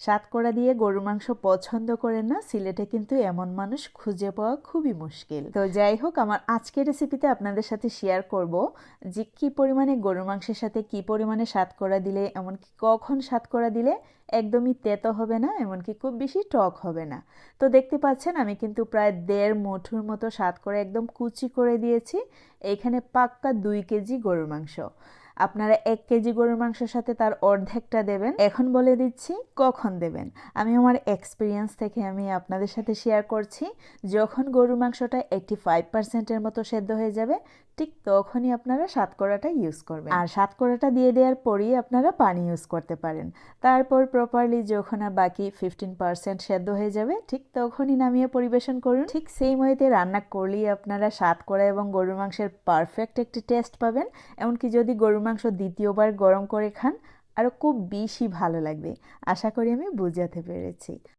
সাতকরা দিয়ে গরুর মাংস পছন্দ করেন না, সিলেটে কিন্তু এমন মানুষ খুঁজে পাওয়া খুবই মুশকিল। তো যাই হোক, আমার আজকের রেসিপিতে আপনাদের সাথে শেয়ার করব যে কি পরিমাণে গরুর মাংসের সাথে কি পরিমাণে সাতকরা দিলে, এমনকি কখন সাতকরা দিলে একদমই তেতো হবে না, এমনকি খুব বেশি টক হবে না। তো দেখতে পাচ্ছেন আমি কিন্তু প্রায় 1.5 মুঠোর মতো সাতকরা একদম কুচি করে দিয়েছি। এইখানে পাক্কা 2 কেজি গরুর মাংস। আপনারা 1 কেজি গরুর মাংসের সাথে তার অর্ধেকটা দেবেন। এখন বলে দিচ্ছি কখন দেবেন। আমি আমার এক্সপিরিয়েন্স থেকে আমি আপনাদের সাথে শেয়ার করছি। যখন গরুর মাংসটা 85% মতো সেদ্ধ হয়ে যাবে, ঠিক তখনই আপনারা সাতকরাটা ইউজ করবেন। আর সাতকরাটা দিয়ে দেওয়ার পরেই আপনারা পানি ইউজ করতে পারেন। তারপর প্রপারলি যখন আর বাকি 15% সেদ্ধ হয়ে যাবে, ঠিক তখনই নামিয়ে পরিবেশন করুন। ঠিক সেই ওয়েতে রান্না করলেই আপনারা সাতকরা এবং গরুর মাংসের পারফেক্ট একটি টেস্ট পাবেন। এমনকি যদি গরুর মাংস দ্বিতীয়বার গরম করে খান, আরও খুব বেশি ভালো লাগবে। আশা করি আমি বুঝাতে পেরেছি।